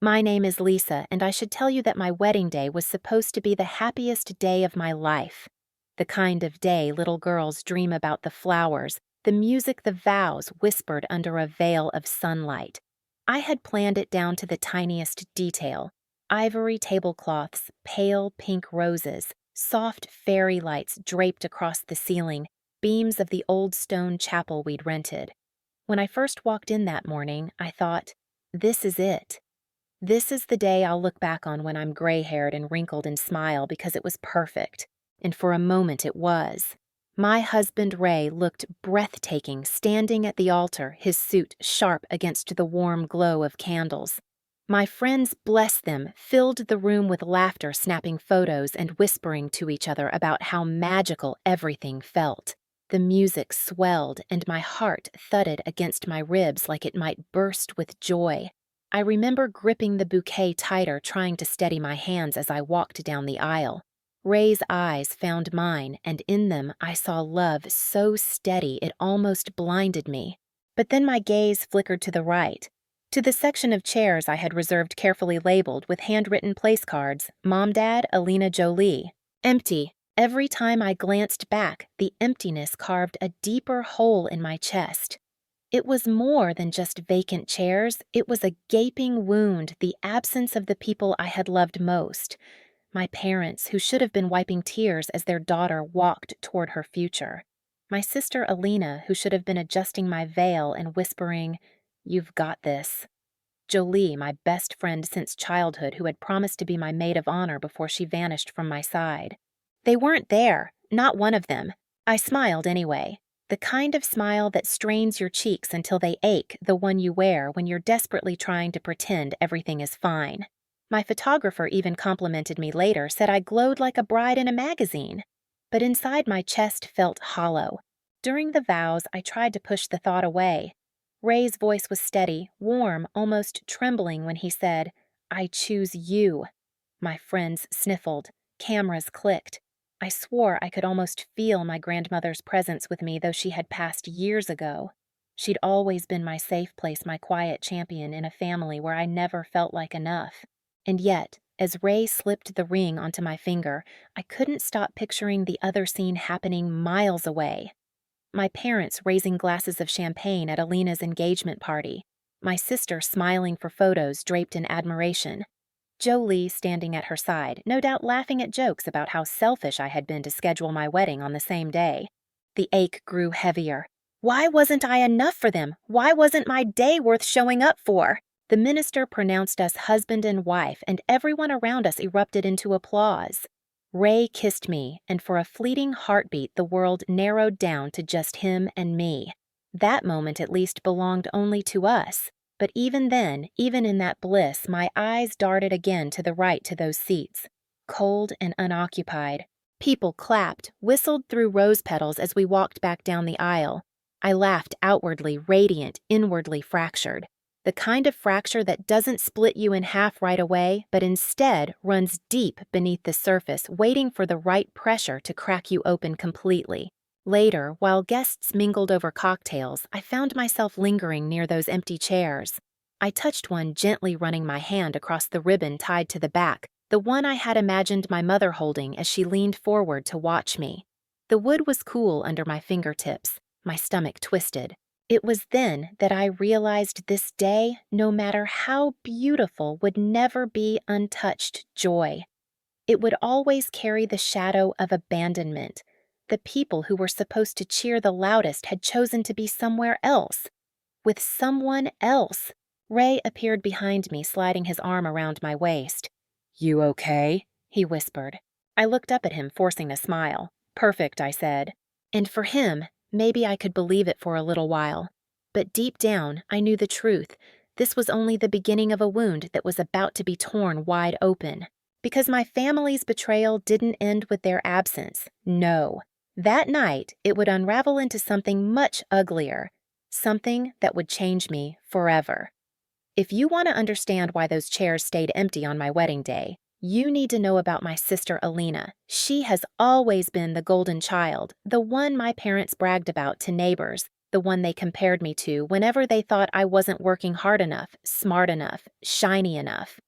My name is Lisa, and I should tell you that my wedding day was supposed to be the happiest day of my life. The kind of day little girls dream about: the flowers, the music, the vows whispered under a veil of sunlight. I had planned it down to the tiniest detail: ivory tablecloths, pale pink roses, soft fairy lights draped across the ceiling, beams of the old stone chapel we'd rented. When I first walked in that morning, I thought, this is it. This is the day I'll look back on when I'm gray-haired and wrinkled and smile, because it was perfect. And for a moment it was. My husband Ray looked breathtaking standing at the altar, his suit sharp against the warm glow of candles. My friends, bless them, filled the room with laughter, snapping photos and whispering to each other about how magical everything felt. The music swelled, and my heart thudded against my ribs like it might burst with joy. I remember gripping the bouquet tighter, trying to steady my hands as I walked down the aisle. Ray's eyes found mine, and in them I saw love so steady it almost blinded me. But then my gaze flickered to the right, to the section of chairs I had reserved, carefully labeled with handwritten place cards: Mom, Dad, Alina, Jolie. Empty. Every time I glanced back, the emptiness carved a deeper hole in my chest. It was more than just vacant chairs. It was a gaping wound, the absence of the people I had loved most. My parents, who should have been wiping tears as their daughter walked toward her future. My sister Alina, who should have been adjusting my veil and whispering, "You've got this." Jolie, my best friend since childhood, who had promised to be my maid of honor before she vanished from my side. They weren't there, not one of them. I smiled anyway. The kind of smile that strains your cheeks until they ache, the one you wear when you're desperately trying to pretend everything is fine. My photographer even complimented me later, said I glowed like a bride in a magazine. But inside my chest felt hollow. During the vows, I tried to push the thought away. Ray's voice was steady, warm, almost trembling when he said, "I choose you." My friends sniffled. Cameras clicked. I swore I could almost feel my grandmother's presence with me, though she had passed years ago. She'd always been my safe place, my quiet champion in a family where I never felt like enough. And yet, as Ray slipped the ring onto my finger, I couldn't stop picturing the other scene happening miles away. My parents raising glasses of champagne at Alina's engagement party. My sister smiling for photos draped in admiration. Jolie standing at her side, no doubt laughing at jokes about how selfish I had been to schedule my wedding on the same day. The ache grew heavier. Why wasn't I enough for them? Why wasn't my day worth showing up for? The minister pronounced us husband and wife, and everyone around us erupted into applause. Ray kissed me, and for a fleeting heartbeat the world narrowed down to just him and me. That moment at least belonged only to us. But even then, even in that bliss, my eyes darted again to the right, to those seats, cold and unoccupied. People clapped, whistled through rose petals as we walked back down the aisle. I laughed, outwardly radiant, inwardly fractured. The kind of fracture that doesn't split you in half right away, but instead runs deep beneath the surface, waiting for the right pressure to crack you open completely. Later, while guests mingled over cocktails, I found myself lingering near those empty chairs. I touched one, gently running my hand across the ribbon tied to the back, the one I had imagined my mother holding as she leaned forward to watch me. The wood was cool under my fingertips, my stomach twisted. It was then that I realized this day, no matter how beautiful, would never be untouched joy. It would always carry the shadow of abandonment. The people who were supposed to cheer the loudest had chosen to be somewhere else. With someone else. Ray appeared behind me, sliding his arm around my waist. "You okay?" he whispered. I looked up at him, forcing a smile. "Perfect," I said. And for him, maybe I could believe it for a little while. But deep down, I knew the truth. This was only the beginning of a wound that was about to be torn wide open. Because my family's betrayal didn't end with their absence. No. That night, it would unravel into something much uglier, something that would change me forever. If you want to understand why those chairs stayed empty on my wedding day, you need to know about my sister Alina. She has always been the golden child, the one my parents bragged about to neighbors, the one they compared me to whenever they thought I wasn't working hard enough, smart enough, shiny enough.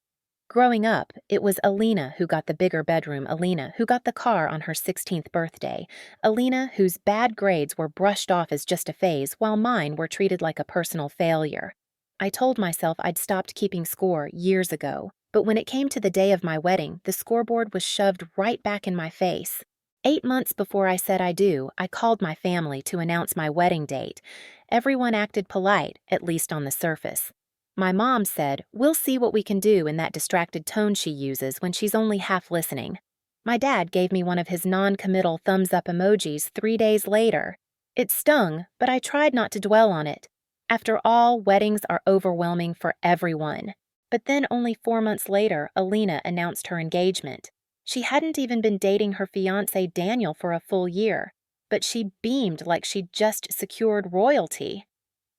Growing up, it was Alina who got the bigger bedroom, Alina who got the car on her 16th birthday, Alina whose bad grades were brushed off as just a phase while mine were treated like a personal failure. I told myself I'd stopped keeping score years ago, but when it came to the day of my wedding, the scoreboard was shoved right back in my face. 8 months before I said I do, I called my family to announce my wedding date. Everyone acted polite, at least on the surface. My mom said, "We'll see what we can do," in that distracted tone she uses when she's only half listening. My dad gave me one of his non-committal thumbs-up emojis 3 days later. It stung, but I tried not to dwell on it. After all, weddings are overwhelming for everyone. But then only 4 months later, Alina announced her engagement. She hadn't even been dating her fiancé Daniel for a full year, but she beamed like she'd just secured royalty.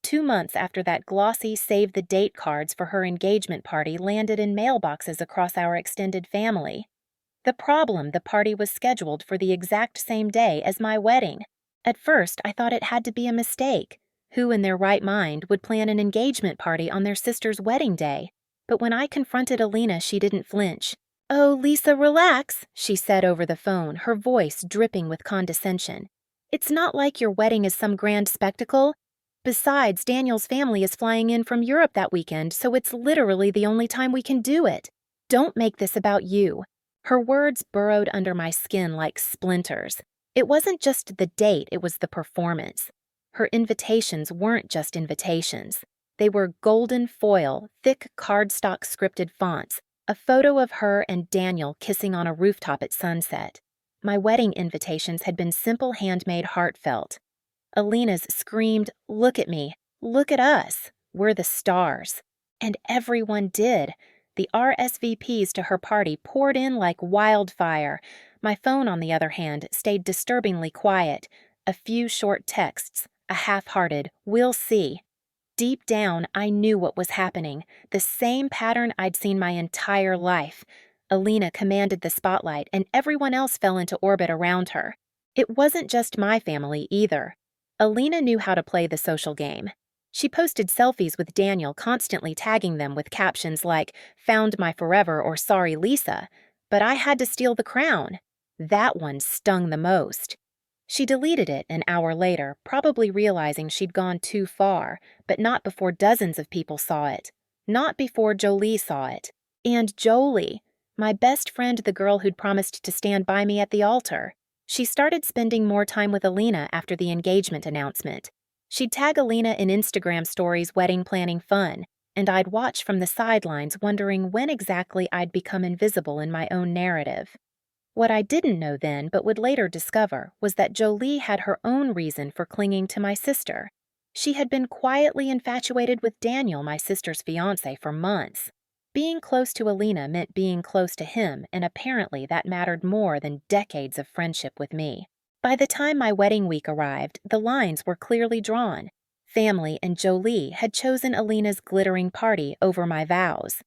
2 months after that, glossy save-the-date cards for her engagement party landed in mailboxes across our extended family. The problem, the party was scheduled for the exact same day as my wedding. At first, I thought it had to be a mistake. Who in their right mind would plan an engagement party on their sister's wedding day? But when I confronted Alina, she didn't flinch. "Oh, Lisa, relax," she said over the phone, her voice dripping with condescension. "It's not like your wedding is some grand spectacle. Besides, Daniel's family is flying in from Europe that weekend, so it's literally the only time we can do it. Don't make this about you." Her words burrowed under my skin like splinters. It wasn't just the date, it was the performance. Her invitations weren't just invitations. They were golden foil, thick cardstock scripted fonts, a photo of her and Daniel kissing on a rooftop at sunset. My wedding invitations had been simple, handmade, heartfelt. Alina's screamed, "Look at me, look at us, we're the stars." And everyone did. The RSVPs to her party poured in like wildfire. My phone, on the other hand, stayed disturbingly quiet. A few short texts, a half-hearted, "We'll see." Deep down, I knew what was happening, the same pattern I'd seen my entire life. Alina commanded the spotlight, and everyone else fell into orbit around her. It wasn't just my family, either. Alina knew how to play the social game. She posted selfies with Daniel, constantly tagging them with captions like, "Found my forever" or "Sorry, Lisa." But I had to steal the crown. That one stung the most. She deleted it an hour later, probably realizing she'd gone too far, but not before dozens of people saw it. Not before Jolie saw it. And Jolie, my best friend, the girl who'd promised to stand by me at the altar. She started spending more time with Alina after the engagement announcement. She'd tag Alina in Instagram stories wedding planning fun, and I'd watch from the sidelines wondering when exactly I'd become invisible in my own narrative. What I didn't know then, but would later discover, was that Jolie had her own reason for clinging to my sister. She had been quietly infatuated with Daniel, my sister's fiancé, for months. Being close to Alina meant being close to him, and apparently that mattered more than decades of friendship with me. By the time my wedding week arrived, the lines were clearly drawn. Family and Jolie had chosen Alina's glittering party over my vows.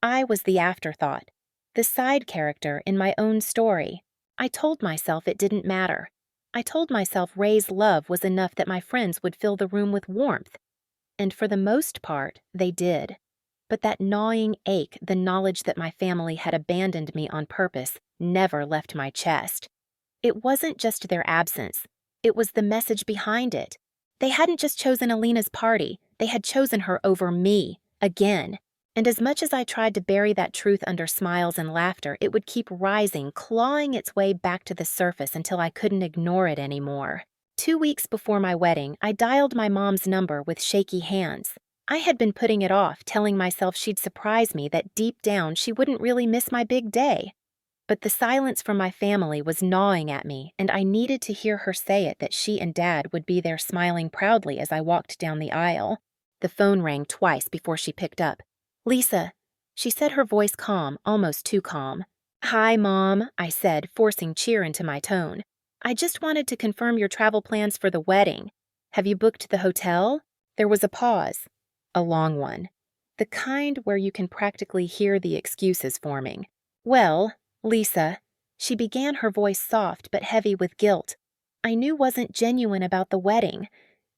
I was the afterthought, the side character in my own story. I told myself it didn't matter. I told myself Ray's love was enough, that my friends would fill the room with warmth. And for the most part, they did. But that gnawing ache, the knowledge that my family had abandoned me on purpose, never left my chest. It wasn't just their absence. It was the message behind it. They hadn't just chosen Alina's party. They had chosen her over me, again. And as much as I tried to bury that truth under smiles and laughter, it would keep rising, clawing its way back to the surface until I couldn't ignore it anymore. 2 weeks before my wedding, I dialed my mom's number with shaky hands. I had been putting it off, telling myself she'd surprise me, that deep down she wouldn't really miss my big day. But the silence from my family was gnawing at me, and I needed to hear her say it, that she and Dad would be there smiling proudly as I walked down the aisle. The phone rang twice before she picked up. "Lisa," she said, her voice calm, almost too calm. "Hi, Mom," I said, forcing cheer into my tone. "I just wanted to confirm your travel plans for the wedding. Have you booked the hotel?" There was a pause. A long one. The kind where you can practically hear the excuses forming. "Well, Lisa," she began, her voice soft but heavy with guilt, "I knew wasn't genuine about the wedding.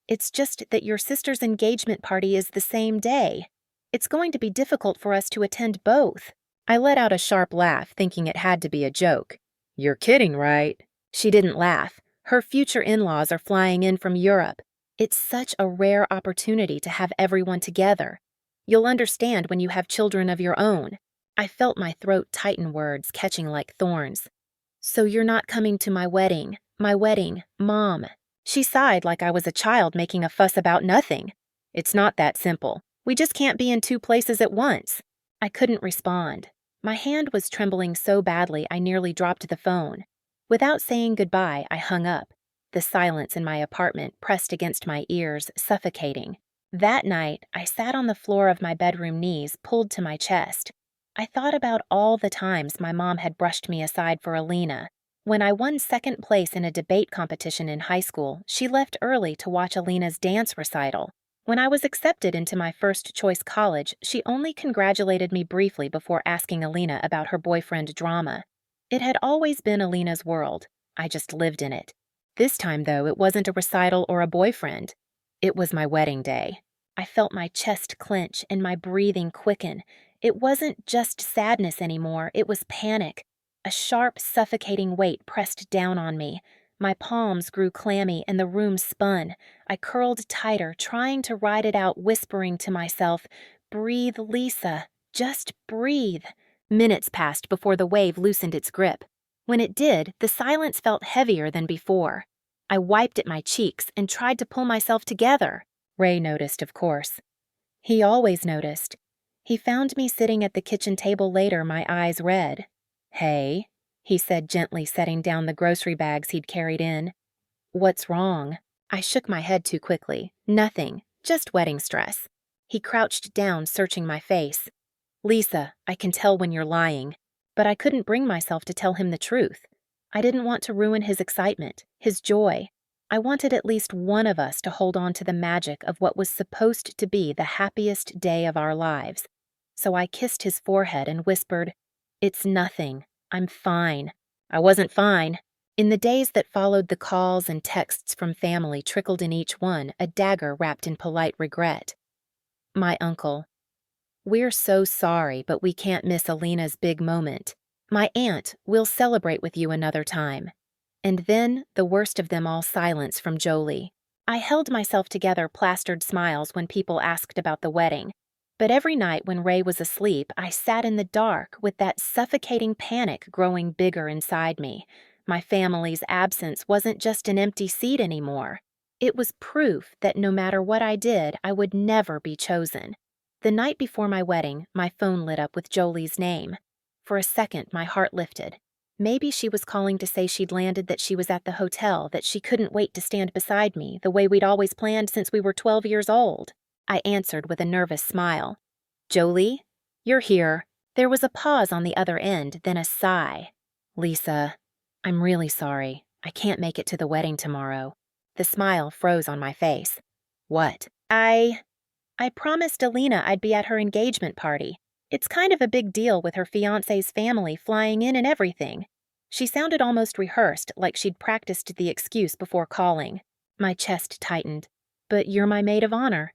It's just that your sister's engagement party is the same day. It's going to be difficult for us to attend both." I let out a sharp laugh, thinking it had to be a joke. "You're kidding, right?" She didn't laugh. Her future in-laws are flying in from Europe. It's such a rare opportunity to have everyone together. You'll understand when you have children of your own. I felt my throat tighten, words catching like thorns. "So you're not coming to my wedding, Mom." She sighed like I was a child making a fuss about nothing. "It's not that simple. We just can't be in two places at once." I couldn't respond. My hand was trembling so badly I nearly dropped the phone. Without saying goodbye, I hung up. The silence in my apartment pressed against my ears, suffocating. That night, I sat on the floor of my bedroom, knees pulled to my chest. I thought about all the times my mom had brushed me aside for Alina. When I won second place in a debate competition in high school, she left early to watch Alina's dance recital. When I was accepted into my first-choice college, she only congratulated me briefly before asking Alina about her boyfriend drama. It had always been Alina's world. I just lived in it. This time, though, it wasn't a recital or a boyfriend. It was my wedding day. I felt my chest clench and my breathing quicken. It wasn't just sadness anymore, it was panic. A sharp, suffocating weight pressed down on me. My palms grew clammy and the room spun. I curled tighter, trying to ride it out, whispering to myself, "Breathe, Lisa. Just breathe." Minutes passed before the wave loosened its grip. When it did, the silence felt heavier than before. I wiped at my cheeks and tried to pull myself together. Ray noticed, of course. He always noticed. He found me sitting at the kitchen table later, my eyes red. "Hey," he said gently, setting down the grocery bags he'd carried in. "What's wrong?" I shook my head too quickly. "Nothing, just wedding stress." He crouched down, searching my face. "Lisa, I can tell when you're lying." But I couldn't bring myself to tell him the truth. I didn't want to ruin his excitement, his joy. I wanted at least one of us to hold on to the magic of what was supposed to be the happiest day of our lives. So I kissed his forehead and whispered, "It's nothing. I'm fine." I wasn't fine. In the days that followed, the calls and texts from family trickled in each one, a dagger wrapped in polite regret. My uncle. "We're so sorry, but we can't miss Alina's big moment. My aunt, we'll celebrate with you another time." And then, the worst of them all, silence from Jolie. I held myself together, plastered smiles when people asked about the wedding. But every night when Ray was asleep, I sat in the dark with that suffocating panic growing bigger inside me. My family's absence wasn't just an empty seat anymore. It was proof that no matter what I did, I would never be chosen. The night before my wedding, my phone lit up with Jolie's name. For a second, my heart lifted. Maybe she was calling to say she'd landed, that she was at the hotel, that she couldn't wait to stand beside me, the way we'd always planned since we were 12 years old. I answered with a nervous smile. "Jolie, you're here." There was a pause on the other end, then a sigh. "Lisa, I'm really sorry. I can't make it to the wedding tomorrow." The smile froze on my face. "What?" I promised Alina I'd be at her engagement party. It's kind of a big deal with her fiancé's family flying in and everything." She sounded almost rehearsed, like she'd practiced the excuse before calling. My chest tightened. "But you're my maid of honor."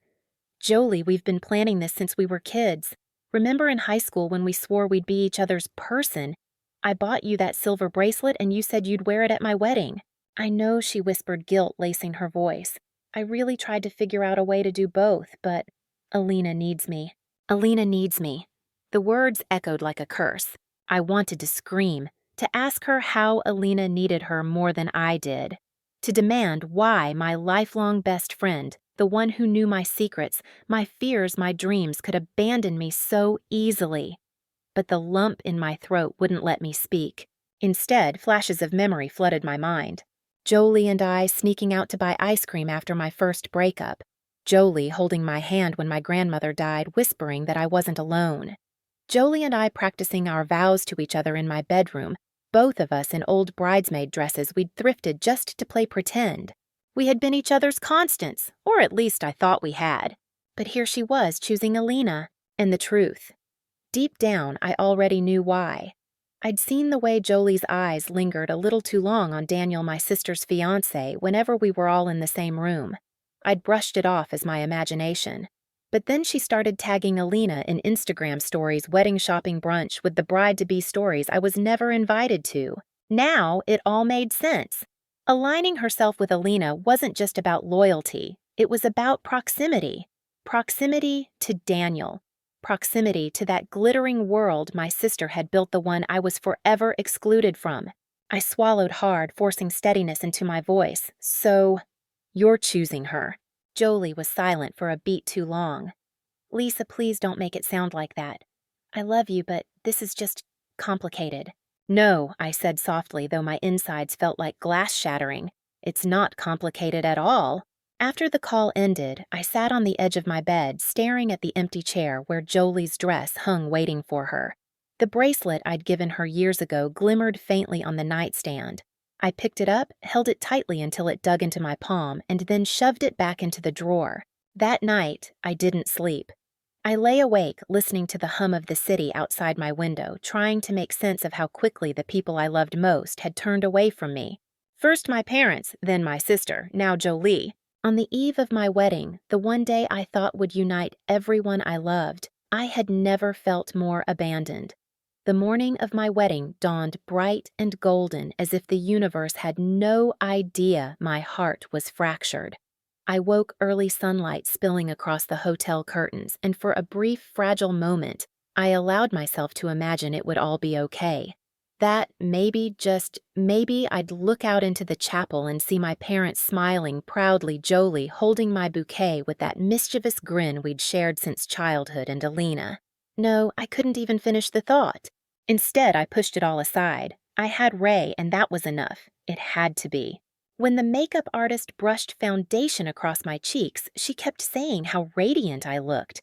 "Jolie, we've been planning this since we were kids. Remember in high school when we swore we'd be each other's person? I bought you that silver bracelet and you said you'd wear it at my wedding." "I know," she whispered, guilt lacing her voice. "I really tried to figure out a way to do both, but Alina needs me. Alina needs me." The words echoed like a curse. I wanted to scream, to ask her how Alina needed her more than I did, to demand why my lifelong best friend, the one who knew my secrets, my fears, my dreams, could abandon me so easily. But the lump in my throat wouldn't let me speak. Instead, flashes of memory flooded my mind. Jolie and I sneaking out to buy ice cream after my first breakup. Jolie holding my hand when my grandmother died, whispering that I wasn't alone. Jolie and I practicing our vows to each other in my bedroom, both of us in old bridesmaid dresses we'd thrifted just to play pretend. We had been each other's constants, or at least I thought we had. But here she was choosing Alina, and the truth. Deep down, I already knew why. I'd seen the way Jolie's eyes lingered a little too long on Daniel, my sister's fiancé, whenever we were all in the same room. I'd brushed it off as my imagination. But then she started tagging Alina in Instagram stories, wedding shopping brunch with the bride-to-be stories I was never invited to. Now it all made sense. Aligning herself with Alina wasn't just about loyalty, it was about proximity. Proximity to Daniel. Proximity to that glittering world my sister had built, the one I was forever excluded from. I swallowed hard, forcing steadiness into my voice. So, you're choosing her. Jolie was silent for a beat too long. Lisa, please don't make it sound like that. I love you, but this is just complicated. No, I said softly, though my insides felt like glass shattering. It's not complicated at all. After the call ended, I sat on the edge of my bed, staring at the empty chair where Jolie's dress hung waiting for her. The bracelet I'd given her years ago glimmered faintly on the nightstand. I picked it up, held it tightly until it dug into my palm, and then shoved it back into the drawer. That night, I didn't sleep. I lay awake, listening to the hum of the city outside my window, trying to make sense of how quickly the people I loved most had turned away from me. First my parents, then my sister, now Jolie. On the eve of my wedding, the one day I thought would unite everyone I loved, I had never felt more abandoned. The morning of my wedding dawned bright and golden, as if the universe had no idea my heart was fractured. I woke early sunlight spilling across the hotel curtains, and for a brief, fragile moment, I allowed myself to imagine it would all be okay. That maybe, just maybe, I'd look out into the chapel and see my parents smiling proudly, Jolie holding my bouquet with that mischievous grin we'd shared since childhood, and Alina. No, I couldn't even finish the thought. Instead, I pushed it all aside. I had Ray, and that was enough. It had to be. When the makeup artist brushed foundation across my cheeks, she kept saying how radiant I looked.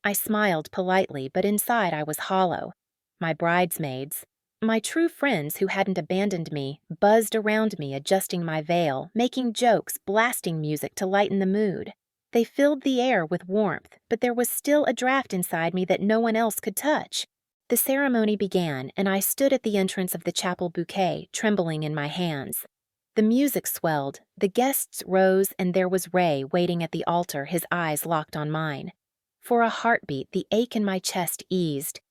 I smiled politely, but inside I was hollow. My bridesmaids, my true friends who hadn't abandoned me, buzzed around me, adjusting my veil, making jokes, blasting music to lighten the mood. They filled the air with warmth, but there was still a draft inside me that no one else could touch. The ceremony began, and I stood at the entrance of the chapel, bouquet trembling in my hands. The music swelled, the guests rose, and there was Ray waiting at the altar, his eyes locked on mine. For a heartbeat, the ache in my chest eased.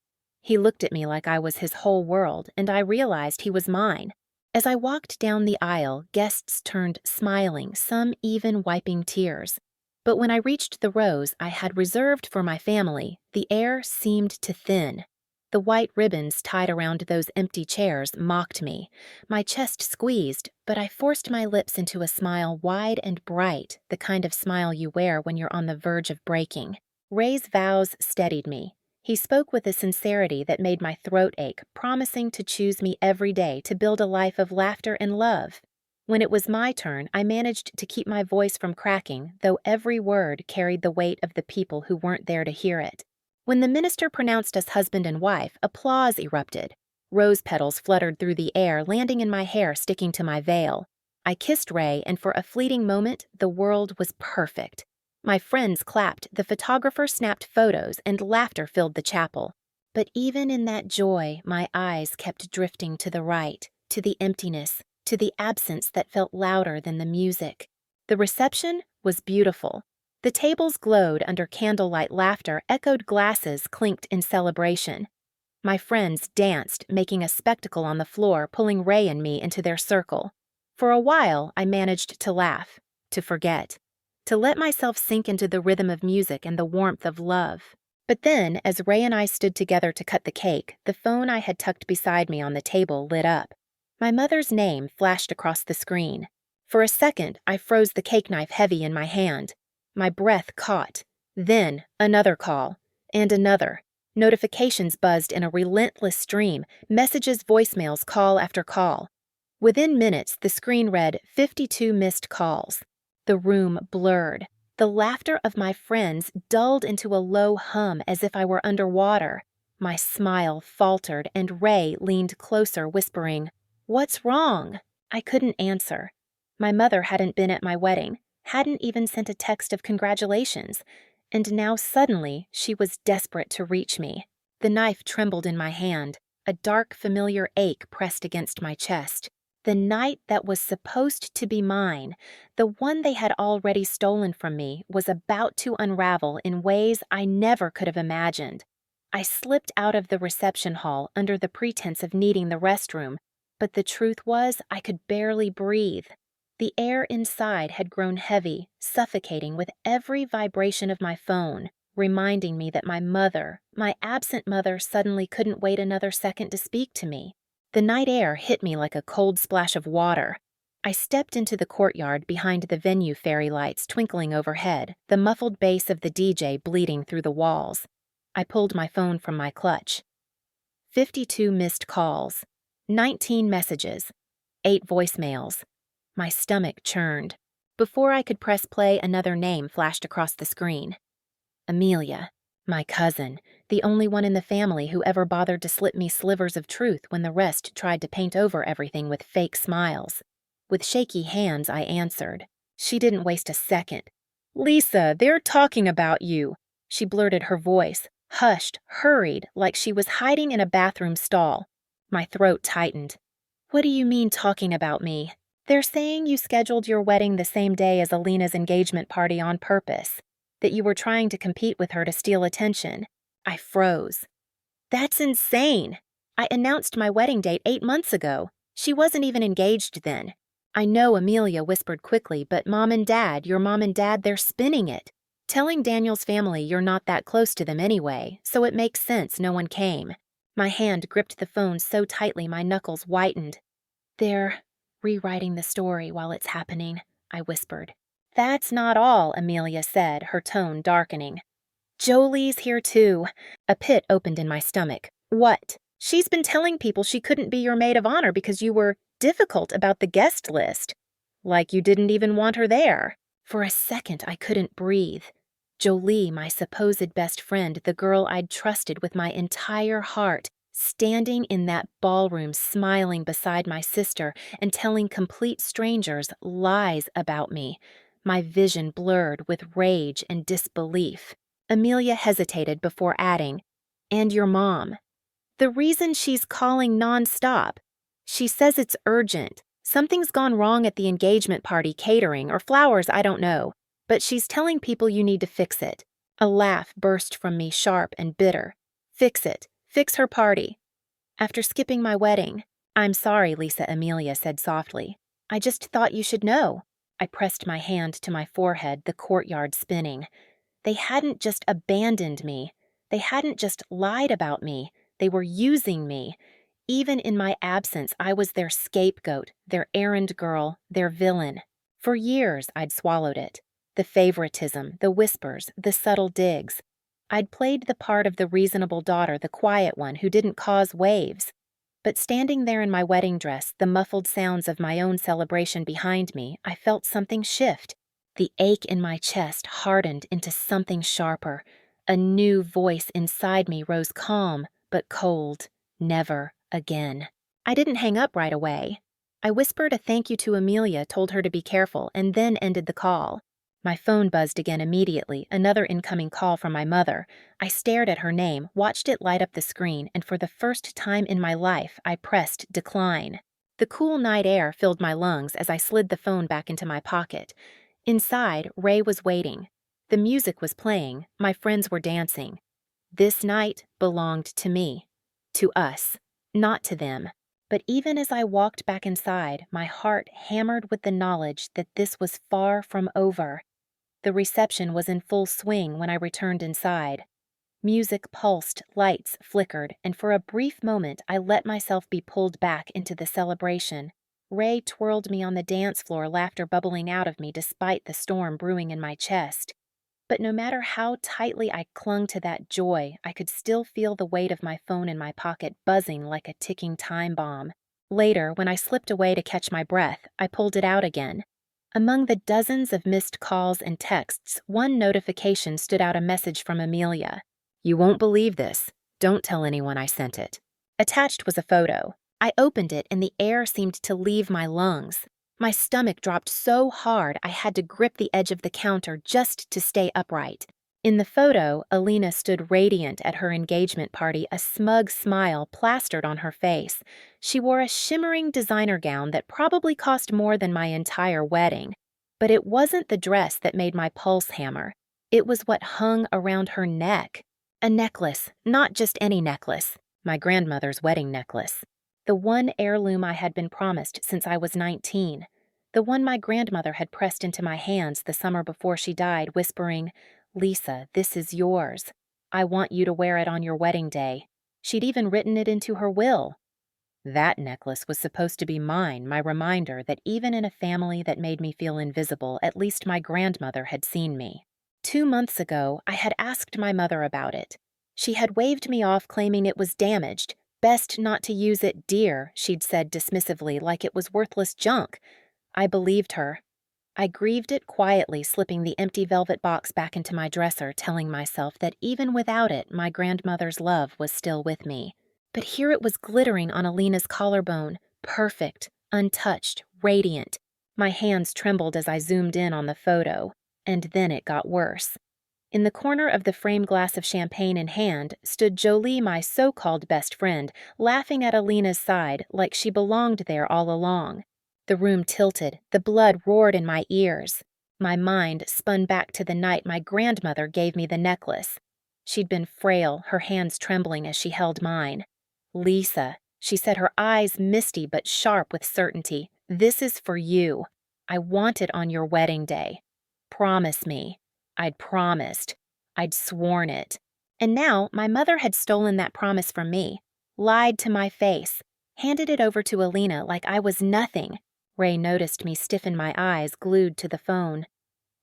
He looked at me like I was his whole world, and I realized he was mine. As I walked down the aisle, guests turned smiling, some even wiping tears. But when I reached the rows I had reserved for my family, the air seemed to thin. The white ribbons tied around those empty chairs mocked me. My chest squeezed, but I forced my lips into a smile wide and bright, the kind of smile you wear when you're on the verge of breaking. Ray's vows steadied me. He spoke with a sincerity that made my throat ache, promising to choose me every day to build a life of laughter and love. When it was my turn, I managed to keep my voice from cracking, though every word carried the weight of the people who weren't there to hear it. When the minister pronounced us husband and wife, applause erupted. Rose petals fluttered through the air, landing in my hair, sticking to my veil. I kissed Ray, and for a fleeting moment, the world was perfect. My friends clapped, the photographer snapped photos, and laughter filled the chapel. But even in that joy, my eyes kept drifting to the right, to the emptiness, to the absence that felt louder than the music. The reception was beautiful. The tables glowed under candlelight, laughter echoed, glasses clinked in celebration. My friends danced, making a spectacle on the floor, pulling Ray and me into their circle. For a while, I managed to laugh, to forget, to let myself sink into the rhythm of music and the warmth of love. But then, as Ray and I stood together to cut the cake, the phone I had tucked beside me on the table lit up. My mother's name flashed across the screen. For a second, I froze, the cake knife heavy in my hand. My breath caught. Then, another call. And another. Notifications buzzed in a relentless stream, messages, voicemails, call after call. Within minutes, the screen read 52 missed calls. The room blurred. The laughter of my friends dulled into a low hum as if I were underwater. My smile faltered, and Ray leaned closer, whispering, "What's wrong?" I couldn't answer. My mother hadn't been at my wedding, hadn't even sent a text of congratulations, and now suddenly she was desperate to reach me. The knife trembled in my hand. A dark, familiar ache pressed against my chest. The night that was supposed to be mine, the one they had already stolen from me, was about to unravel in ways I never could have imagined. I slipped out of the reception hall under the pretense of needing the restroom, but the truth was I could barely breathe. The air inside had grown heavy, suffocating with every vibration of my phone, reminding me that my mother, my absent mother, suddenly couldn't wait another second to speak to me. The night air hit me like a cold splash of water. I stepped into the courtyard behind the venue fairy lights twinkling overhead, the muffled bass of the DJ bleeding through the walls. I pulled my phone from my clutch. 52 missed calls, 19 messages, 8 voicemails. My stomach churned. Before I could press play, another name flashed across the screen. Amelia, my cousin, the only one in the family who ever bothered to slip me slivers of truth when the rest tried to paint over everything with fake smiles. With shaky hands, I answered. She didn't waste a second. "Lisa, they're talking about you," she blurted, her voice, hushed, hurried, like she was hiding in a bathroom stall. My throat tightened. "What do you mean talking about me?" "They're saying you scheduled your wedding the same day as Alina's engagement party on purpose, that you were trying to compete with her to steal attention." I froze. "That's insane. I announced my wedding date 8 months ago. She wasn't even engaged then." "I know," Amelia whispered quickly, "but your mom and dad, they're spinning it. Telling Daniel's family you're not that close to them anyway, so it makes sense no one came." My hand gripped the phone so tightly my knuckles whitened. "They're rewriting the story while it's happening," I whispered. "That's not all," Amelia said, her tone darkening. "Jolie's here too." A pit opened in my stomach. "What?" "She's been telling people she couldn't be your maid of honor because you were difficult about the guest list. Like you didn't even want her there." For a second, I couldn't breathe. Jolie, my supposed best friend, the girl I'd trusted with my entire heart, standing in that ballroom smiling beside my sister and telling complete strangers lies about me. My vision blurred with rage and disbelief. Amelia hesitated before adding, "And your mom. The reason she's calling nonstop. She says it's urgent. Something's gone wrong at the engagement party catering or flowers, I don't know. But she's telling people you need to fix it." A laugh burst from me, sharp and bitter. "Fix it. Fix her party." "After skipping my wedding." "I'm sorry," Lisa, Amelia said softly. "I just thought you should know." I pressed my hand to my forehead, the courtyard spinning. They hadn't just abandoned me. They hadn't just lied about me. They were using me. Even in my absence, I was their scapegoat, their errand girl, their villain. For years, I'd swallowed it. The favoritism, the whispers, the subtle digs. I'd played the part of the reasonable daughter, the quiet one who didn't cause waves. But standing there in my wedding dress, the muffled sounds of my own celebration behind me, I felt something shift. The ache in my chest hardened into something sharper. A new voice inside me rose calm but cold. Never again. I didn't hang up right away. I whispered a thank you to Amelia, told her to be careful, and then ended the call. My phone buzzed again immediately, another incoming call from my mother. I stared at her name, watched it light up the screen, and for the first time in my life, I pressed decline. The cool night air filled my lungs as I slid the phone back into my pocket. Inside, Ray was waiting. The music was playing, my friends were dancing. This night belonged to me. To us, not to them. But even as I walked back inside, my heart hammered with the knowledge that this was far from over. The reception was in full swing when I returned inside. Music pulsed, lights flickered, and for a brief moment I let myself be pulled back into the celebration. Ray twirled me on the dance floor, laughter bubbling out of me despite the storm brewing in my chest. But no matter how tightly I clung to that joy, I could still feel the weight of my phone in my pocket buzzing like a ticking time bomb. Later, when I slipped away to catch my breath, I pulled it out again. Among the dozens of missed calls and texts, one notification stood out, a message from Amelia. "You won't believe this. Don't tell anyone I sent it." Attached was a photo. I opened it and the air seemed to leave my lungs. My stomach dropped so hard I had to grip the edge of the counter just to stay upright. In the photo, Alina stood radiant at her engagement party, a smug smile plastered on her face. She wore a shimmering designer gown that probably cost more than my entire wedding. But it wasn't the dress that made my pulse hammer. It was what hung around her neck. A necklace, not just any necklace, my grandmother's wedding necklace. The one heirloom I had been promised since I was 19. The one my grandmother had pressed into my hands the summer before she died, whispering, "Lisa, this is yours. I want you to wear it on your wedding day." She'd even written it into her will. That necklace was supposed to be mine, my reminder that even in a family that made me feel invisible, at least my grandmother had seen me. 2 months ago, I had asked my mother about it. She had waved me off, claiming it was damaged. Best not to use it, dear, she'd said dismissively, like it was worthless junk. I believed her. I grieved it quietly, slipping the empty velvet box back into my dresser, telling myself that even without it, my grandmother's love was still with me. But here it was glittering on Alina's collarbone, perfect, untouched, radiant. My hands trembled as I zoomed in on the photo, and then it got worse. In the corner of the framed glass of champagne in hand stood Jolie, my so-called best friend, laughing at Alina's side like she belonged there all along. The room tilted, the blood roared in my ears. My mind spun back to the night my grandmother gave me the necklace. She'd been frail, her hands trembling as she held mine. "Lisa," she said, her eyes misty but sharp with certainty, "this is for you. I want it on your wedding day. Promise me." I'd promised. I'd sworn it. And now my mother had stolen that promise from me, lied to my face, handed it over to Alina like I was nothing. Ray noticed me stiffen my eyes, glued to the phone.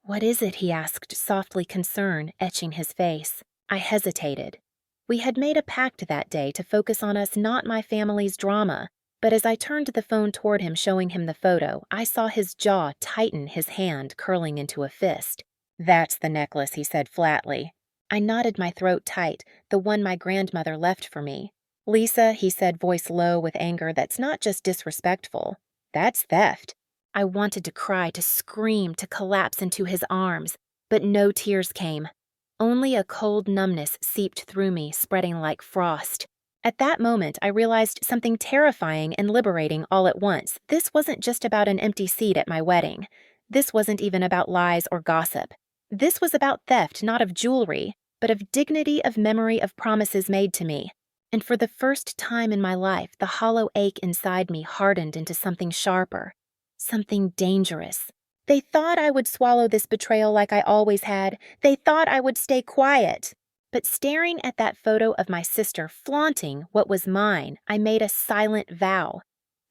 "What is it?" he asked, softly, concern etching his face. I hesitated. We had made a pact that day to focus on us, not my family's drama. But as I turned the phone toward him, showing him the photo, I saw his jaw tighten, his hand curling into a fist. "That's the necklace," he said flatly. I knotted my throat tight, the one my grandmother left for me. "Lisa," he said, voice low with anger, "that's not just disrespectful. That's theft." I wanted to cry, to scream, to collapse into his arms, but no tears came. Only a cold numbness seeped through me, spreading like frost. At that moment, I realized something terrifying and liberating all at once. This wasn't just about an empty seat at my wedding. This wasn't even about lies or gossip. This was about theft, not of jewelry, but of dignity, of memory, of promises made to me. And for the first time in my life, the hollow ache inside me hardened into something sharper, something dangerous. They thought I would swallow this betrayal like I always had. They thought I would stay quiet. But staring at that photo of my sister flaunting what was mine, I made a silent vow.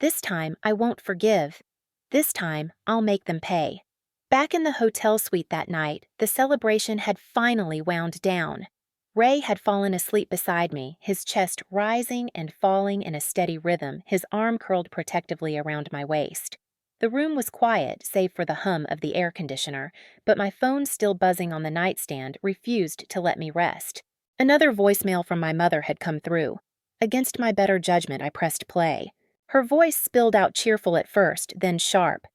This time, I won't forgive. This time, I'll make them pay. Back in the hotel suite that night, the celebration had finally wound down. Ray had fallen asleep beside me, his chest rising and falling in a steady rhythm, his arm curled protectively around my waist. The room was quiet, save for the hum of the air conditioner, but my phone, still buzzing on the nightstand, refused to let me rest. Another voicemail from my mother had come through. Against my better judgment, I pressed play. Her voice spilled out cheerful at first, then sharp.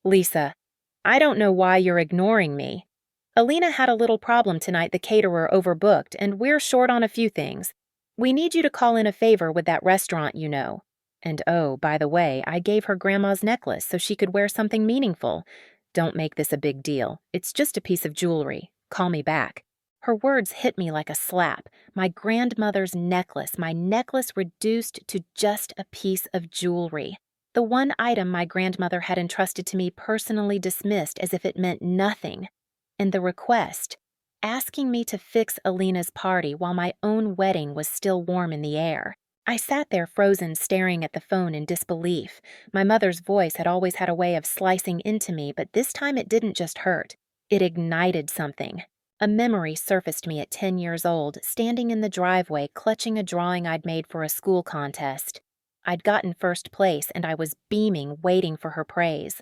"Lisa, I don't know why you're ignoring me. Alina had a little problem tonight. The caterer overbooked, and we're short on a few things. We need you to call in a favor with that restaurant, you know. And oh, by the way, I gave her grandma's necklace so she could wear something meaningful. Don't make this a big deal. It's just a piece of jewelry. Call me back." Her words hit me like a slap. My grandmother's necklace, my necklace reduced to just a piece of jewelry. The one item my grandmother had entrusted to me personally dismissed as if it meant nothing. And the request, asking me to fix Alina's party while my own wedding was still warm in the air. I sat there frozen, staring at the phone in disbelief. My mother's voice had always had a way of slicing into me, but this time it didn't just hurt. It ignited something. A memory surfaced me at 10 years old, standing in the driveway, clutching a drawing I'd made for a school contest. I'd gotten first place, and I was beaming, waiting for her praise.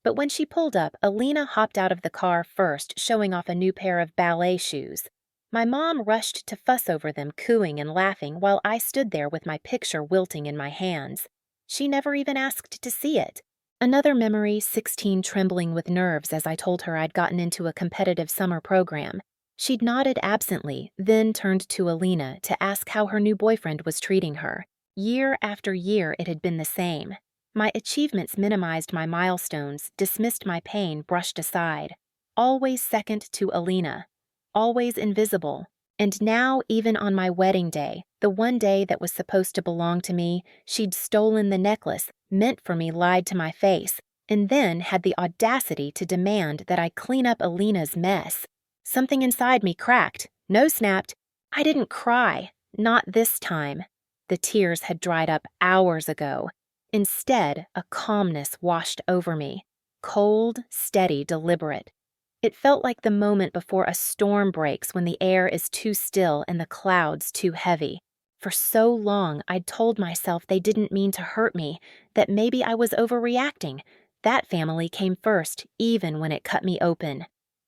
But when she pulled up, Alina hopped out of the car first, showing off a new pair of ballet shoes. My mom rushed to fuss over them, cooing and laughing, while I stood there with my picture wilting in my hands. She never even asked to see it. Another memory, 16, trembling with nerves as I told her I'd gotten into a competitive summer program. She'd nodded absently, then turned to Alina to ask how her new boyfriend was treating her. Year after year, it had been the same. My achievements minimized my milestones, dismissed my pain, brushed aside. Always second to Alina. Always invisible. And now, even on my wedding day, the one day that was supposed to belong to me, she'd stolen the necklace, meant for me, lied to my face, and then had the audacity to demand that I clean up Alina's mess. Something inside me cracked. No snapped. I didn't cry. Not this time. The tears had dried up hours ago. Instead, a calmness washed over me. Cold, steady, deliberate. It felt like the moment before a storm breaks when the air is too still and the clouds too heavy. For so long, I'd told myself they didn't mean to hurt me, that maybe I was overreacting. That family came first, even when it cut me open.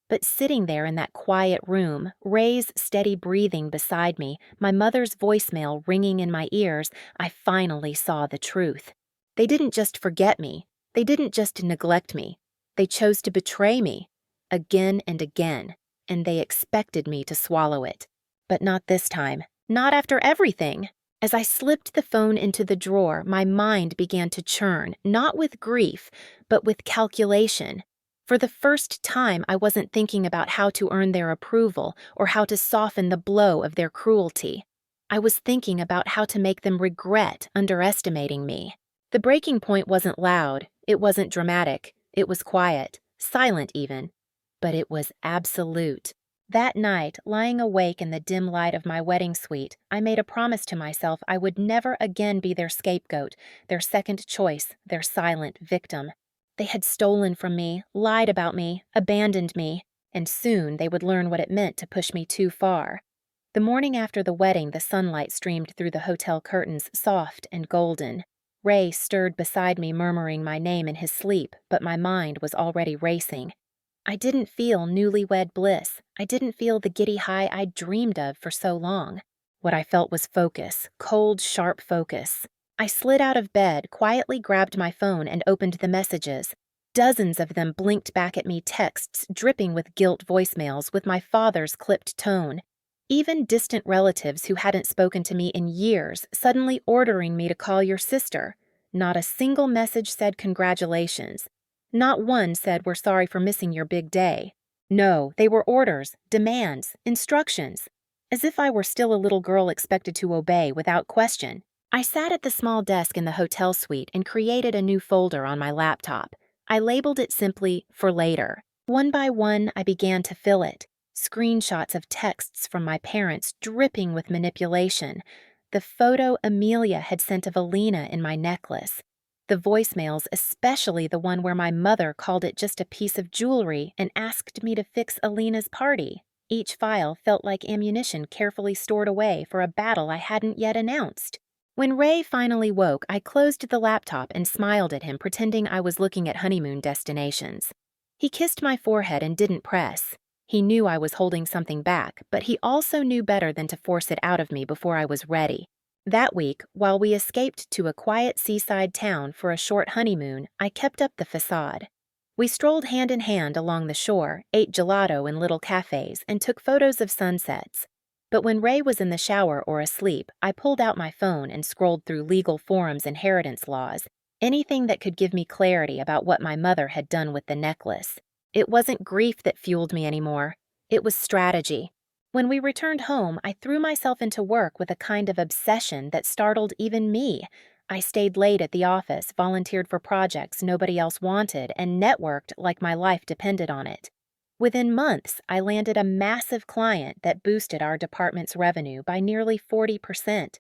But sitting there in that quiet room, Ray's steady breathing beside me, my mother's voicemail ringing in my ears, I finally saw the truth. They didn't just forget me. They didn't just neglect me. They chose to betray me. Again and again. And they expected me to swallow it. But not this time. Not after everything. As I slipped the phone into the drawer, my mind began to churn, not with grief, but with calculation. For the first time, I wasn't thinking about how to earn their approval or how to soften the blow of their cruelty. I was thinking about how to make them regret underestimating me. The breaking point wasn't loud, it wasn't dramatic, it was quiet, silent even. But it was absolute. That night, lying awake in the dim light of my wedding suite, I made a promise to myself I would never again be their scapegoat, their second choice, their silent victim. They had stolen from me, lied about me, abandoned me, and soon they would learn what it meant to push me too far. The morning after the wedding, the sunlight streamed through the hotel curtains, soft and golden. Ray stirred beside me, murmuring my name in his sleep, but my mind was already racing. I didn't feel newlywed bliss. I didn't feel the giddy high I'd dreamed of for so long. What I felt was focus, cold, sharp focus. I slid out of bed, quietly grabbed my phone, and opened the messages. Dozens of them blinked back at me, texts dripping with guilt voicemails with my father's clipped tone. Even distant relatives who hadn't spoken to me in years suddenly ordering me to call your sister. Not a single message said congratulations. Not one said we're sorry for missing your big day. No, they were orders, demands, instructions. As if I were still a little girl expected to obey without question. I sat at the small desk in the hotel suite and created a new folder on my laptop. I labeled it simply, "For Later." One by one, I began to fill it. Screenshots of texts from my parents dripping with manipulation. The photo Amelia had sent of Alina in my necklace. The voicemails, especially the one where my mother called it just a piece of jewelry and asked me to fix Alina's party. Each file felt like ammunition carefully stored away for a battle I hadn't yet announced. When Ray finally woke, I closed the laptop and smiled at him, pretending I was looking at honeymoon destinations. He kissed my forehead and didn't press. He knew I was holding something back, but he also knew better than to force it out of me before I was ready. That week, while we escaped to a quiet seaside town for a short honeymoon, I kept up the facade. We strolled hand in hand along the shore, ate gelato in little cafes, and took photos of sunsets. But when Ray was in the shower or asleep, I pulled out my phone and scrolled through legal forums, inheritance laws, anything that could give me clarity about what my mother had done with the necklace. It wasn't grief that fueled me anymore. It was strategy. When we returned home, I threw myself into work with a kind of obsession that startled even me. I stayed late at the office, volunteered for projects nobody else wanted, and networked like my life depended on it. Within months, I landed a massive client that boosted our department's revenue by nearly 40%.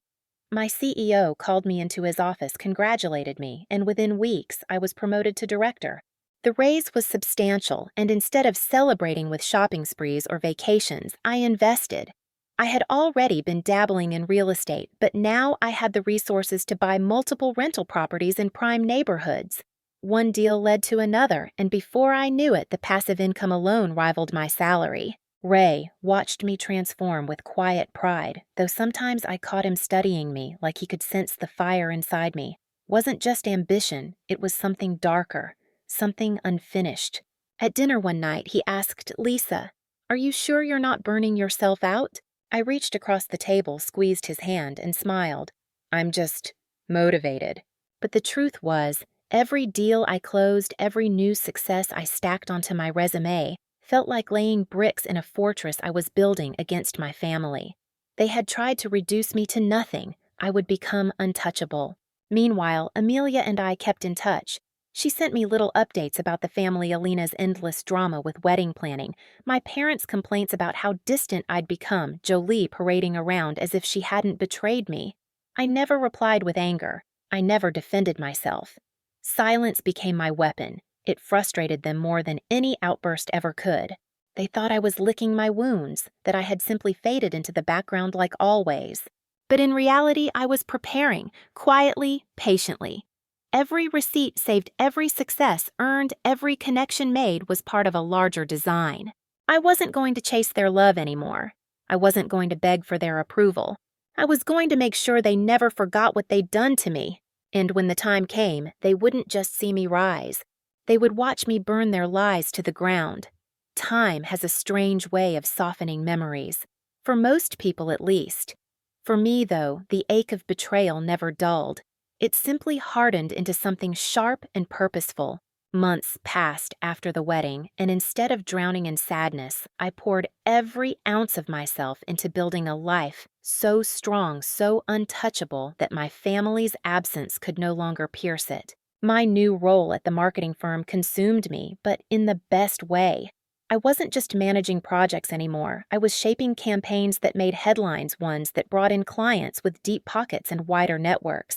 My CEO called me into his office, congratulated me, and within weeks, I was promoted to director. The raise was substantial, and instead of celebrating with shopping sprees or vacations, I invested. I had already been dabbling in real estate, but now I had the resources to buy multiple rental properties in prime neighborhoods. One deal led to another, and before I knew it, the passive income alone rivaled my salary. Ray watched me transform with quiet pride, though sometimes I caught him studying me like he could sense the fire inside me. Wasn't just ambition, it was something darker, something unfinished. At dinner one night, he asked Lisa, Are you sure you're not burning yourself out? I reached across the table, squeezed his hand, and smiled. I'm just motivated. But the truth was, every deal I closed, every new success I stacked onto my resume, felt like laying bricks in a fortress I was building against my family. They had tried to reduce me to nothing. I would become untouchable. Meanwhile, Amelia and I kept in touch. She sent me little updates about the family Alina's endless drama with wedding planning, my parents' complaints about how distant I'd become, Jolie parading around as if she hadn't betrayed me. I never replied with anger. I never defended myself. Silence became my weapon. It frustrated them more than any outburst ever could. They thought I was licking my wounds, that I had simply faded into the background like always. But in reality, I was preparing, quietly, patiently. Every receipt saved, every success earned, every connection made was part of a larger design. I wasn't going to chase their love anymore. I wasn't going to beg for their approval. I was going to make sure they never forgot what they'd done to me. And when the time came, they wouldn't just see me rise. They would watch me burn their lies to the ground. Time has a strange way of softening memories. For most people, at least. For me, though, the ache of betrayal never dulled. It simply hardened into something sharp and purposeful. Months passed after the wedding, and instead of drowning in sadness, I poured every ounce of myself into building a life so strong, so untouchable that my family's absence could no longer pierce it. My new role at the marketing firm consumed me, but in the best way. I wasn't just managing projects anymore. I was shaping campaigns that made headlines, ones that brought in clients with deep pockets and wider networks.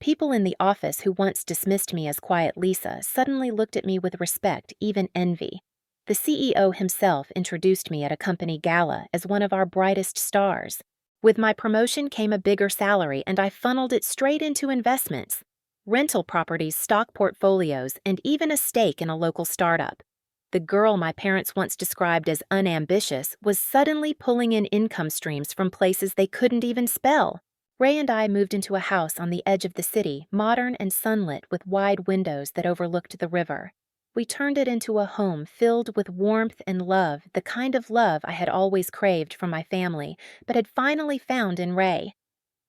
People in the office who once dismissed me as quiet Lisa suddenly looked at me with respect, even envy. The CEO himself introduced me at a company gala as one of our brightest stars. With my promotion came a bigger salary, and I funneled it straight into investments, rental properties, stock portfolios, and even a stake in a local startup. The girl my parents once described as unambitious was suddenly pulling in income streams from places they couldn't even spell. Ray and I moved into a house on the edge of the city, modern and sunlit with wide windows that overlooked the river. We turned it into a home filled with warmth and love, the kind of love I had always craved from my family, but had finally found in Ray.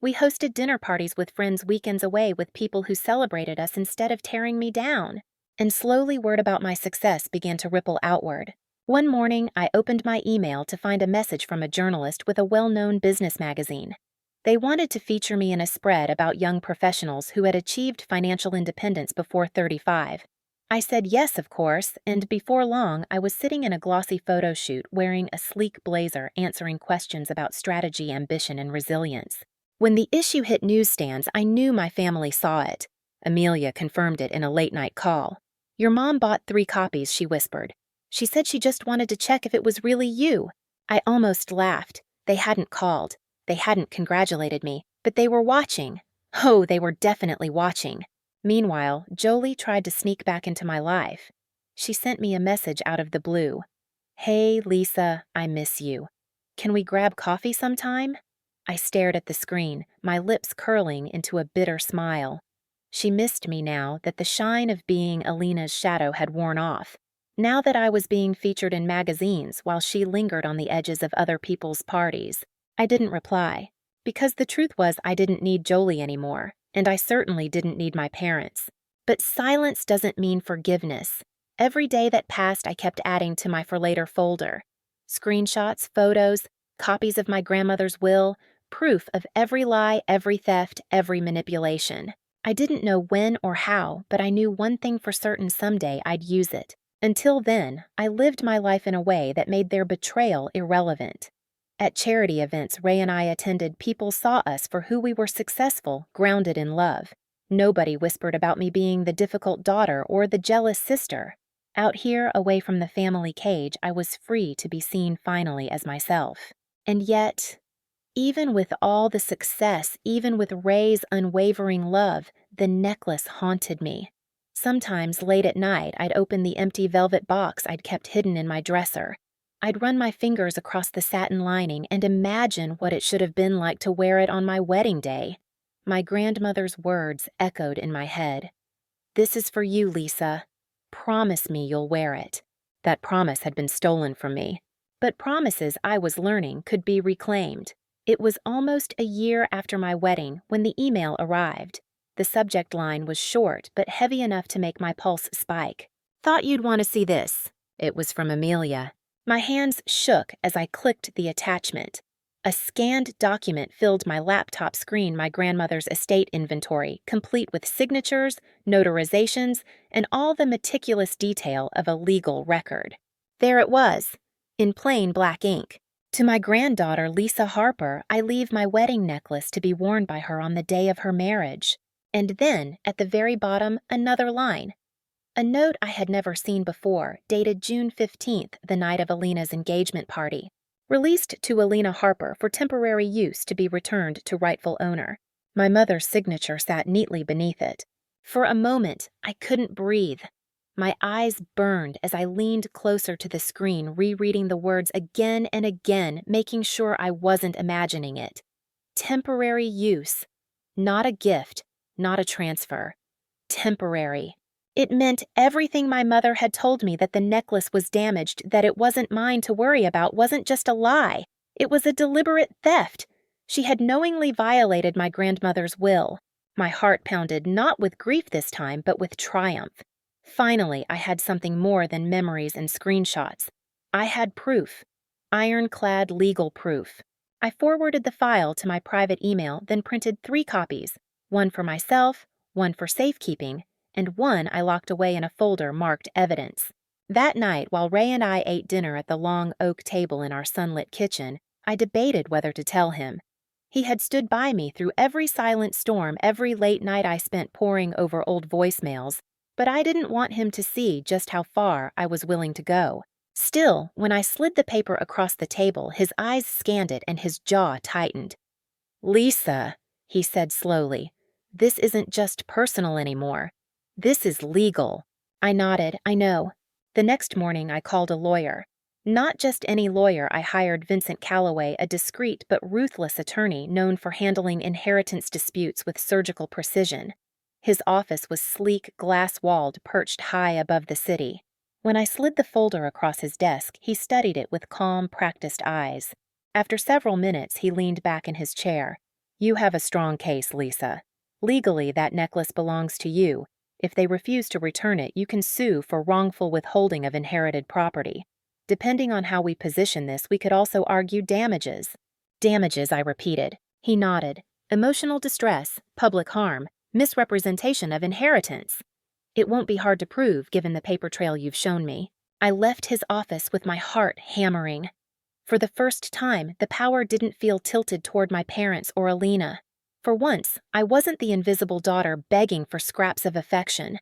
We hosted dinner parties with friends weekends away with people who celebrated us instead of tearing me down. And slowly word about my success began to ripple outward. One morning, I opened my email to find a message from a journalist with a well-known business magazine. They wanted to feature me in a spread about young professionals who had achieved financial independence before 35. I said yes, of course, and before long, I was sitting in a glossy photo shoot wearing a sleek blazer answering questions about strategy, ambition, and resilience. When the issue hit newsstands, I knew my family saw it. Amelia confirmed it in a late-night call. Your mom bought 3 copies, she whispered. She said she just wanted to check if it was really you. I almost laughed. They hadn't called. They hadn't congratulated me, but they were watching. Oh, they were definitely watching. Meanwhile, Jolie tried to sneak back into my life. She sent me a message out of the blue. Hey, Lisa, I miss you. Can we grab coffee sometime? I stared at the screen, my lips curling into a bitter smile. She missed me now that the shine of being Alina's shadow had worn off. Now that I was being featured in magazines while she lingered on the edges of other people's parties. I didn't reply, because the truth was I didn't need Jolie anymore, and I certainly didn't need my parents. But silence doesn't mean forgiveness. Every day that passed, I kept adding to my for later folder. Screenshots, photos, copies of my grandmother's will, proof of every lie, every theft, every manipulation. I didn't know when or how, but I knew one thing for certain: someday I'd use it. Until then, I lived my life in a way that made their betrayal irrelevant. At charity events Ray and I attended, people saw us for who we were: successful, grounded in love. Nobody whispered about me being the difficult daughter or the jealous sister. Out here, away from the family cage, I was free to be seen finally as myself. And yet, even with all the success, even with Ray's unwavering love, the necklace haunted me. Sometimes late at night, I'd open the empty velvet box I'd kept hidden in my dresser. I'd run my fingers across the satin lining and imagine what it should have been like to wear it on my wedding day. My grandmother's words echoed in my head. This is for you, Lisa. Promise me you'll wear it. That promise had been stolen from me. but promises I was learning could be reclaimed. It was almost a year after my wedding when the email arrived. The subject line was short but heavy enough to make my pulse spike. "Thought you'd want to see this." It was from Amelia. My hands shook as I clicked the attachment. A scanned document filled my laptop screen, my grandmother's estate inventory, complete with signatures, notarizations, and all the meticulous detail of a legal record. There it was, in plain black ink. "To my granddaughter, Lisa Harper, I leave my wedding necklace to be worn by her on the day of her marriage." And then, at the very bottom, another line. A note I had never seen before, dated June 15th, the night of Alina's engagement party. "Released to Alina Harper for temporary use to be returned to rightful owner." My mother's signature sat neatly beneath it. For a moment, I couldn't breathe. My eyes burned as I leaned closer to the screen, rereading the words again and again, making sure I wasn't imagining it. Temporary use. Not a gift, not a transfer. Temporary. It meant everything my mother had told me, that the necklace was damaged, that it wasn't mine to worry about, wasn't just a lie. It was a deliberate theft. She had knowingly violated my grandmother's will. My heart pounded, not with grief this time, but with triumph. Finally, I had something more than memories and screenshots. I had proof. Ironclad legal proof. I forwarded the file to my private email, then printed 3 copies, one for myself, one for safekeeping, and one I locked away in a folder marked evidence. That night, while Ray and I ate dinner at the long oak table in our sunlit kitchen, I debated whether to tell him. He had stood by me through every silent storm, every late night I spent poring over old voicemails, but I didn't want him to see just how far I was willing to go. Still, when I slid the paper across the table, his eyes scanned it and his jaw tightened. "Lisa," he said slowly, "this isn't just personal anymore. This is legal." I nodded. "I know." The next morning, I called a lawyer. Not just any lawyer. I hired Vincent Calloway, a discreet but ruthless attorney known for handling inheritance disputes with surgical precision. His office was sleek, glass-walled, perched high above the city. When I slid the folder across his desk, he studied it with calm, practiced eyes. After several minutes, he leaned back in his chair. "You have a strong case, Lisa. Legally, that necklace belongs to you. If they refuse to return it, you can sue for wrongful withholding of inherited property. Depending on how we position this, we could also argue damages." "Damages," I repeated. He nodded. "Emotional distress, public harm, misrepresentation of inheritance. It won't be hard to prove, given the paper trail you've shown me." I left his office with my heart hammering. For the first time, the power didn't feel tilted toward my parents or Alina. For once, I wasn't the invisible daughter begging for scraps of affection.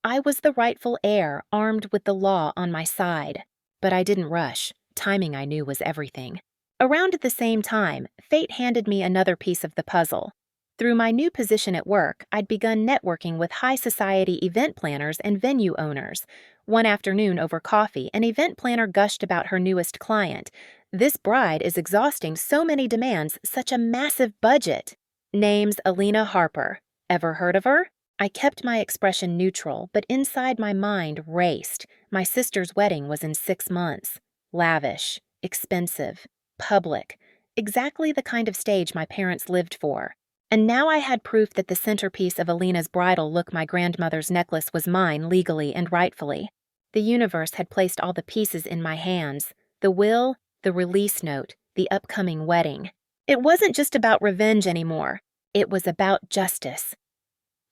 I was the rightful heir, armed with the law on my side. But I didn't rush. Timing, I knew, was everything. Around the same time, fate handed me another piece of the puzzle. Through my new position at work, I'd begun networking with high society event planners and venue owners. One afternoon over coffee, an event planner gushed about her newest client. "This bride is exhausting so many demands, such a massive budget." Name's Alina Harper. Ever heard of her? I kept my expression neutral, but inside my mind raced. My sister's wedding was in 6 months. Lavish, expensive, public. Exactly the kind of stage my parents lived for. And now I had proof that the centerpiece of Alina's bridal look, my grandmother's necklace, was mine legally and rightfully. The universe had placed all the pieces in my hands. The will, the release note, the upcoming wedding. It wasn't just about revenge anymore. It was about justice.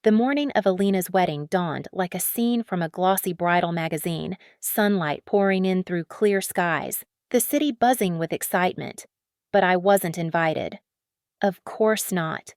The morning of Alina's wedding dawned like a scene from a glossy bridal magazine, sunlight pouring in through clear skies, the city buzzing with excitement. But I wasn't invited. Of course not.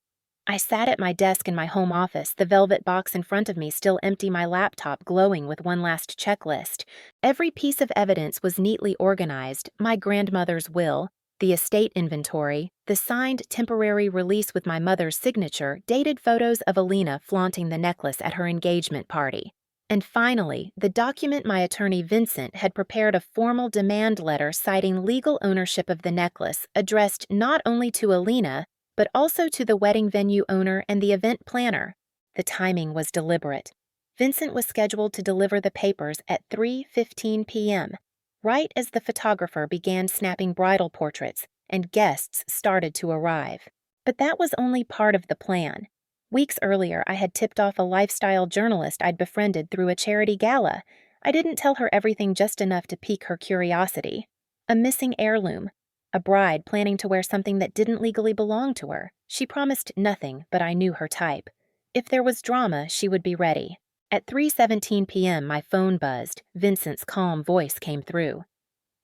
I sat at my desk in my home office, the velvet box in front of me still empty, my laptop glowing with one last checklist. Every piece of evidence was neatly organized: my grandmother's will, the estate inventory, the signed temporary release with my mother's signature, dated photos of Alina flaunting the necklace at her engagement party. And finally, the document my attorney Vincent had prepared, a formal demand letter citing legal ownership of the necklace, addressed not only to Alina, but also to the wedding venue owner and the event planner. The timing was deliberate. Vincent was scheduled to deliver the papers at 3:15 p.m. right as the photographer began snapping bridal portraits and guests started to arrive. But that was only part of the plan. Weeks earlier, I had tipped off a lifestyle journalist I'd befriended through a charity gala. I didn't tell her everything, just enough to pique her curiosity. A missing heirloom. A bride planning to wear something that didn't legally belong to her. She promised nothing, but I knew her type. If there was drama, she would be ready. At 3:17 p.m., my phone buzzed. Vincent's calm voice came through.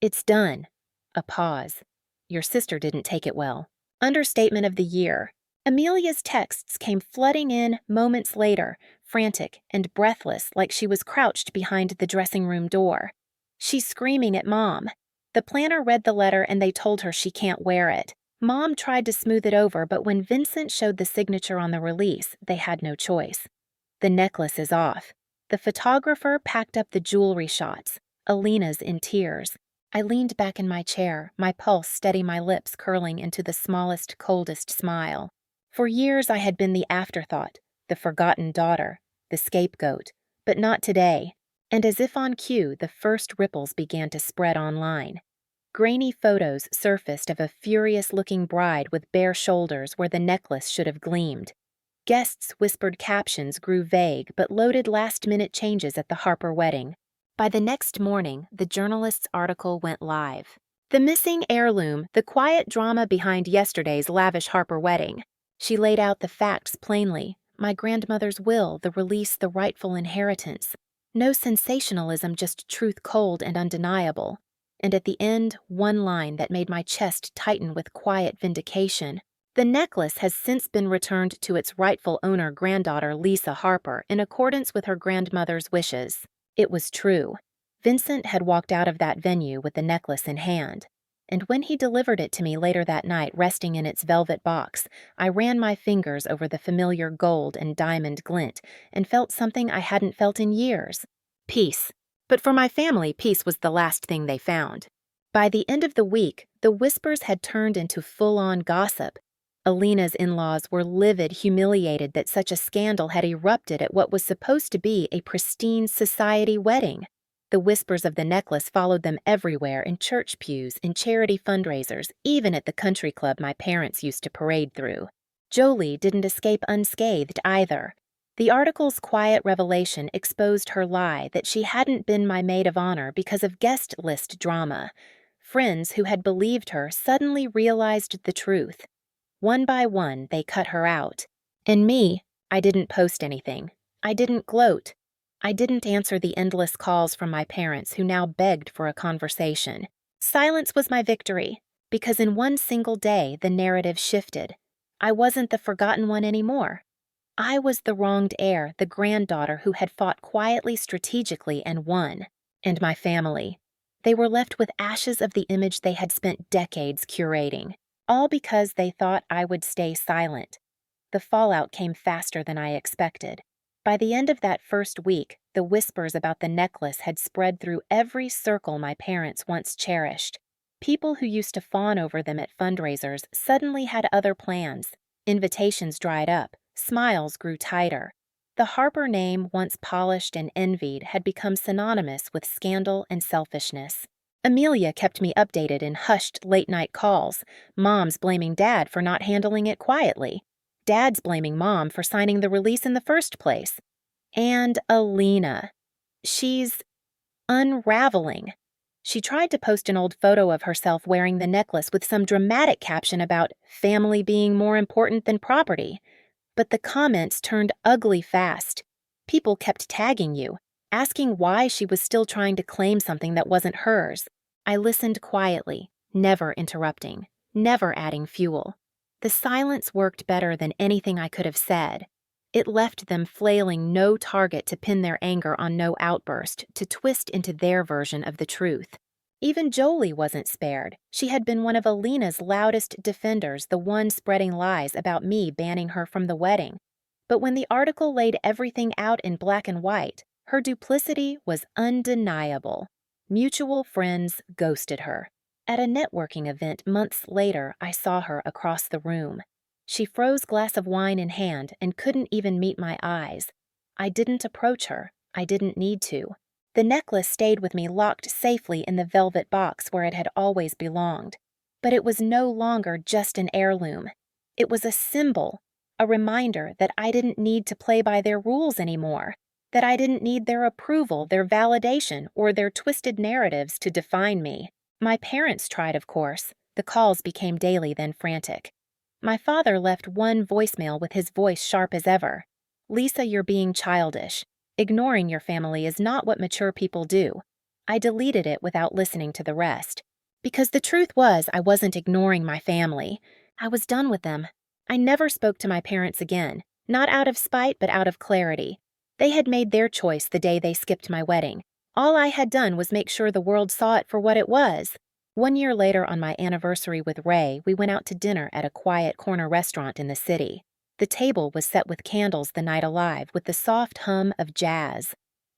"It's done." A pause. "Your sister didn't take it well." Understatement of the year. Amelia's texts came flooding in moments later, frantic and breathless, like she was crouched behind the dressing room door. "She's screaming at Mom." The planner read the letter and they told her she can't wear it. Mom tried to smooth it over, but when Vincent showed the signature on the release, they had no choice. The necklace is off. The photographer packed up the jewelry shots. Alina's in tears. I leaned back in my chair, my pulse steady, my lips curling into the smallest, coldest smile. For years I had been the afterthought, the forgotten daughter, the scapegoat, but not today. And as if on cue, the first ripples began to spread online. Grainy photos surfaced of a furious-looking bride with bare shoulders where the necklace should have gleamed. Guests' whispered captions grew vague but loaded last-minute changes at the Harper wedding. By the next morning, the journalist's article went live. "The missing heirloom, the quiet drama behind yesterday's lavish Harper wedding." She laid out the facts plainly. My grandmother's will, the release, the rightful inheritance. No sensationalism, just truth cold and undeniable. And at the end, one line that made my chest tighten with quiet vindication. "The necklace has since been returned to its rightful owner, granddaughter Lisa Harper, in accordance with her grandmother's wishes." It was true. Vincent had walked out of that venue with the necklace in hand. And when he delivered it to me later that night, resting in its velvet box, I ran my fingers over the familiar gold and diamond glint and felt something I hadn't felt in years. Peace. But for my family, peace was the last thing they found. By the end of the week, the whispers had turned into full-on gossip. Alina's in-laws were livid, humiliated that such a scandal had erupted at what was supposed to be a pristine society wedding. The whispers of the necklace followed them everywhere, in church pews, in charity fundraisers, even at the country club my parents used to parade through. Jolie didn't escape unscathed either. The article's quiet revelation exposed her lie that she hadn't been my maid of honor because of guest list drama. Friends who had believed her suddenly realized the truth. One by one, they cut her out. And me, I didn't post anything. I didn't gloat. I didn't answer the endless calls from my parents who now begged for a conversation. Silence was my victory, because in one single day the narrative shifted. I wasn't the forgotten one anymore. I was the wronged heir, the granddaughter who had fought quietly, strategically, and won. And my family. They were left with ashes of the image they had spent decades curating. All because they thought I would stay silent. The fallout came faster than I expected. By the end of that first week, the whispers about the necklace had spread through every circle my parents once cherished. People who used to fawn over them at fundraisers suddenly had other plans. Invitations dried up. Smiles grew tighter. The Harper name, once polished and envied, had become synonymous with scandal and selfishness. Amelia kept me updated in hushed late-night calls, Mom's blaming Dad for not handling it quietly, Dad's blaming Mom for signing the release in the first place. And Alina. She's unraveling. She tried to post an old photo of herself wearing the necklace with some dramatic caption about family being more important than property. But the comments turned ugly fast. People kept tagging you, asking why she was still trying to claim something that wasn't hers. I listened quietly, never interrupting, never adding fuel. The silence worked better than anything I could have said. It left them flailing, no target to pin their anger on, no outburst to twist into their version of the truth. Even Jolie wasn't spared. She had been one of Alina's loudest defenders, the one spreading lies about me banning her from the wedding. But when the article laid everything out in black and white, her duplicity was undeniable. Mutual friends ghosted her. At a networking event months later, I saw her across the room. She froze, glass of wine in hand, and couldn't even meet my eyes. I didn't approach her. I didn't need to. The necklace stayed with me locked safely in the velvet box where it had always belonged. But it was no longer just an heirloom. It was a symbol, a reminder that I didn't need to play by their rules anymore, that I didn't need their approval, their validation, or their twisted narratives to define me. My parents tried, of course. The calls became daily, then frantic. My father left one voicemail with his voice sharp as ever. "Lisa, you're being childish. Ignoring your family is not what mature people do." I deleted it without listening to the rest. Because the truth was, I wasn't ignoring my family. I was done with them. I never spoke to my parents again, not out of spite, but out of clarity. They had made their choice the day they skipped my wedding. All I had done was make sure the world saw it for what it was. 1 year later, on my anniversary with Ray, we went out to dinner at a quiet corner restaurant in the city. The table was set with candles the night alive, with the soft hum of jazz.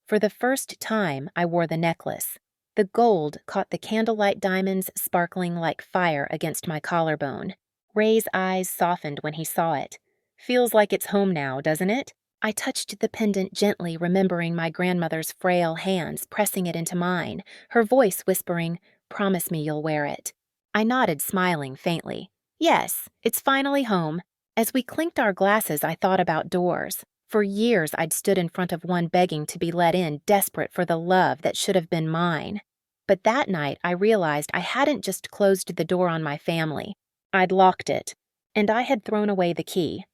For the first time, I wore the necklace. The gold caught the candlelight diamonds sparkling like fire against my collarbone. Ray's eyes softened when he saw it. "Feels like it's home now, doesn't it?" I touched the pendant gently, remembering my grandmother's frail hands pressing it into mine, her voice whispering, "Promise me you'll wear it." I nodded, smiling faintly. "Yes, it's finally home." As we clinked our glasses, I thought about doors. For years, I'd stood in front of one begging to be let in, desperate for the love that should have been mine. But that night, I realized I hadn't just closed the door on my family. I'd locked it, and I had thrown away the key.